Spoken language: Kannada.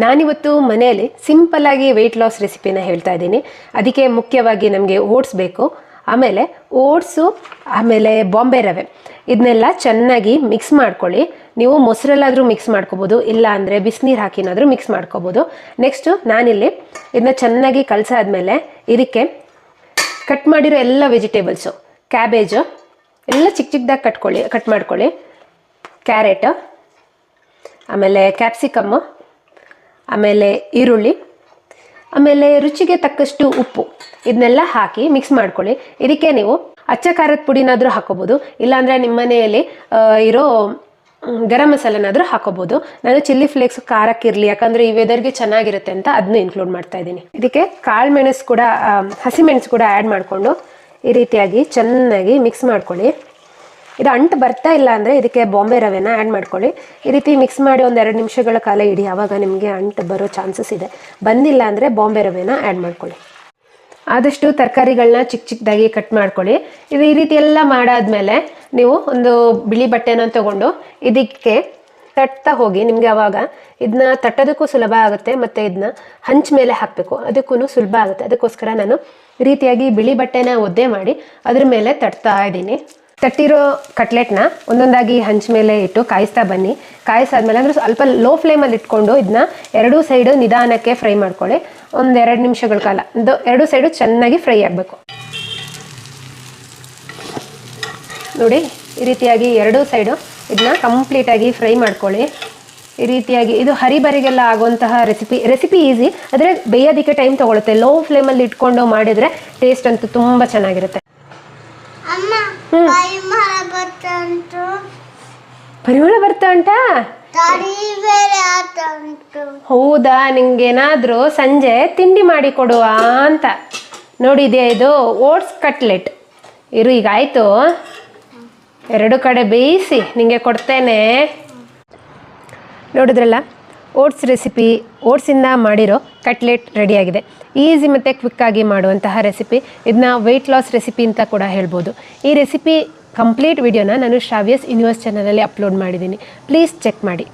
ನಾನಿವತ್ತು ಮನೆಯಲ್ಲಿ ಸಿಂಪಲ್ಲಾಗಿ ವೆಯ್ಟ್ ಲಾಸ್ ರೆಸಿಪಿನ ಹೇಳ್ತಾ ಇದ್ದೀನಿ. ಅದಕ್ಕೆ ಮುಖ್ಯವಾಗಿ ನಮಗೆ ಓಟ್ಸ್ ಬೇಕು, ಆಮೇಲೆ ಓಟ್ಸು, ಆಮೇಲೆ ಬಾಂಬೆ ರವೆ, ಇದನ್ನೆಲ್ಲ ಚೆನ್ನಾಗಿ ಮಿಕ್ಸ್ ಮಾಡ್ಕೊಳ್ಳಿ. ನೀವು ಮೊಸರಲ್ಲಾದರೂ ಮಿಕ್ಸ್ ಮಾಡ್ಕೋಬೋದು, ಇಲ್ಲ ಅಂದರೆ ಬಿಸಿನೀರು ಹಾಕಿನಾದರೂ ಮಿಕ್ಸ್ ಮಾಡ್ಕೋಬೋದು. ನೆಕ್ಸ್ಟು ನಾನಿಲ್ಲಿ ಇದನ್ನ ಚೆನ್ನಾಗಿ ಕಲಸಾದ್ಮೇಲೆ ಇದಕ್ಕೆ ಕಟ್ ಮಾಡಿರೋ ಎಲ್ಲ ವೆಜಿಟೇಬಲ್ಸು, ಕ್ಯಾಬೇಜು ಎಲ್ಲ ಚಿಕ್ಕ ಚಿಕ್ಕದಾಗಿ ಕಟ್ ಮಾಡ್ಕೊಳ್ಳಿ, ಕ್ಯಾರೆಟ್, ಆಮೇಲೆ ಕ್ಯಾಪ್ಸಿಕಮ್ಮು, ಆಮೇಲೆ ಈರುಳ್ಳಿ, ಆಮೇಲೆ ರುಚಿಗೆ ತಕ್ಕಷ್ಟು ಉಪ್ಪು, ಇದನ್ನೆಲ್ಲ ಹಾಕಿ ಮಿಕ್ಸ್ ಮಾಡ್ಕೊಳ್ಳಿ. ಇದಕ್ಕೆ ನೀವು ಅಚ್ಚ ಖಾರದ ಪುಡಿನಾದರೂ ಹಾಕೋಬೋದು, ಇಲ್ಲಾಂದರೆ ನಿಮ್ಮ ಮನೆಯಲ್ಲಿ ಇರೋ ಗರಂ ಮಸಾಲನಾದರೂ ಹಾಕೋಬೋದು. ನಾನು ಚಿಲ್ಲಿ ಫ್ಲೇಕ್ಸ್ ಖಾರಕ್ಕಿರಲಿ, ಯಾಕಂದರೆ ಈ ವೆದರ್ಗೆ ಚೆನ್ನಾಗಿರುತ್ತೆ ಅಂತ ಅದನ್ನು ಇನ್ಕ್ಲೂಡ್ ಮಾಡ್ತಾ ಇದ್ದೀನಿ. ಇದಕ್ಕೆ ಕಾಳು ಮೆಣಸು ಕೂಡ, ಹಸಿಮೆಣಸು ಕೂಡ ಆ್ಯಡ್ ಮಾಡಿಕೊಂಡು ಈ ರೀತಿಯಾಗಿ ಚೆನ್ನಾಗಿ ಮಿಕ್ಸ್ ಮಾಡ್ಕೊಳ್ಳಿ. ಇದು ಅಂಟು ಬರ್ತಾ ಇಲ್ಲ ಅಂದರೆ ಇದಕ್ಕೆ ಬಾಂಬೆ ರವೆನ ಆ್ಯಡ್ ಮಾಡ್ಕೊಳ್ಳಿ. ಈ ರೀತಿ ಮಿಕ್ಸ್ ಮಾಡಿ ಒಂದು 2 ನಿಮಿಷಗಳ ಕಾಲ ಇಡಿ, ಆವಾಗ ನಿಮಗೆ ಅಂಟು ಬರೋ ಚಾನ್ಸಸ್ ಇದೆ. ಬಂದಿಲ್ಲ ಅಂದರೆ ಬಾಂಬೆ ರವೆನ ಆ್ಯಡ್ ಮಾಡ್ಕೊಳ್ಳಿ. ಆದಷ್ಟು ತರಕಾರಿಗಳನ್ನ ಚಿಕ್ಕ ಚಿಕ್ಕದಾಗಿ ಕಟ್ ಮಾಡ್ಕೊಳ್ಳಿ. ಇದು ಈ ರೀತಿ ಎಲ್ಲ ಮಾಡಾದ್ಮೇಲೆ ನೀವು ಒಂದು ಬಿಳಿ ಬಟ್ಟೆನ ತಗೊಂಡು ಇದಕ್ಕೆ ತಟ್ತಾ ಹೋಗಿ. ನಿಮಗೆ ಆವಾಗ ಇದನ್ನ ತಟ್ಟೋದಕ್ಕೂ ಸುಲಭ ಆಗುತ್ತೆ, ಮತ್ತು ಇದನ್ನ ಹಂಚ ಮೇಲೆ ಹಾಕಬೇಕು, ಅದಕ್ಕೂ ಸುಲಭ ಆಗುತ್ತೆ. ಅದಕ್ಕೋಸ್ಕರ ನಾನು ಈ ರೀತಿಯಾಗಿ ಬಿಳಿ ಬಟ್ಟೆನ ಒದ್ದೆ ಮಾಡಿ ಅದ್ರ ಮೇಲೆ ತಟ್ತಾ ಇದ್ದೀನಿ. ತಟ್ಟಿರೋ ಕಟ್ಲೆಟ್ನ ಒಂದೊಂದಾಗಿ ಹಂಚ ಮೇಲೆ ಇಟ್ಟು ಕಾಯಿಸ್ತಾ ಬನ್ನಿ. ಕಾಯಿಸಾದ್ಮೇಲೆ ಅಂದರೆ ಸ್ವಲ್ಪ ಲೋ ಫ್ಲೇಮಲ್ಲಿ ಇಟ್ಕೊಂಡು ಇದನ್ನ 2 ಸೈಡು ನಿಧಾನಕ್ಕೆ ಫ್ರೈ ಮಾಡ್ಕೊಳ್ಳಿ. ಒಂದು 2 ನಿಮಿಷಗಳ ಕಾಲ 2 ಸೈಡು ಚೆನ್ನಾಗಿ ಫ್ರೈ ಆಗಬೇಕು. ನೋಡಿ, ಈ ರೀತಿಯಾಗಿ 2 ಸೈಡು ಇದನ್ನ ಕಂಪ್ಲೀಟಾಗಿ ಫ್ರೈ ಮಾಡ್ಕೊಳ್ಳಿ. ಈ ರೀತಿಯಾಗಿ ಇದು ಹರಿಬರಿಗೆಲ್ಲ ಆಗುವಂತಹ ರೆಸಿಪಿ ಈಸಿ, ಆದರೆ ಬೇಯೋದಕ್ಕೆ ಟೈಮ್ ತೊಗೊಳುತ್ತೆ. ಲೋ ಫ್ಲೇಮಲ್ಲಿ ಇಟ್ಕೊಂಡು ಮಾಡಿದರೆ ಟೇಸ್ಟ್ ಅಂತೂ ತುಂಬ ಚೆನ್ನಾಗಿರುತ್ತೆ. ಪರಿಮಳ ಬರ್ತಾ ಉಂಟಾ? ಹೌದಾ, ನಿಂಗೇನಾದರೂ ಸಂಜೆ ತಿಂಡಿ ಮಾಡಿ ಕೊಡುವ ಅಂತ. ನೋಡಿದ್ಯಾ, ಇದು ಓಟ್ಸ್ ಕಟ್ಲೆಟ್. ಈಗ ಆಯಿತು, 2 ಕಡೆ ಬೇಯಿಸಿ ನಿಂಗೆ ಕೊಡ್ತೇನೆ. ನೋಡಿದ್ರಲ್ಲ, ಓಟ್ಸ್ ರೆಸಿಪಿ, ಓಟ್ಸಿಂದ ಮಾಡಿರೋ ಕಟ್ಲೆಟ್ ರೆಡಿಯಾಗಿದೆ. ಈಸಿ ಮತ್ತು ಕ್ವಿಕ್ಕಾಗಿ ಮಾಡುವಂತಹ ರೆಸಿಪಿ. ಇದನ್ನ ವೆಯ್ಟ್ ಲಾಸ್ ರೆಸಿಪಿ ಅಂತ ಕೂಡ ಹೇಳ್ಬೋದು. ಈ ರೆಸಿಪಿ ಕಂಪ್ಲೀಟ್ ವಿಡಿಯೋನ ನಾನು ಶ್ರಾವ್ಯಸ್ ಯೂನಿವರ್ಸ್ ಚಾನಲಲ್ಲಿ ಅಪ್ಲೋಡ್ ಮಾಡಿದ್ದೀನಿ, ಪ್ಲೀಸ್ ಚೆಕ್ ಮಾಡಿ.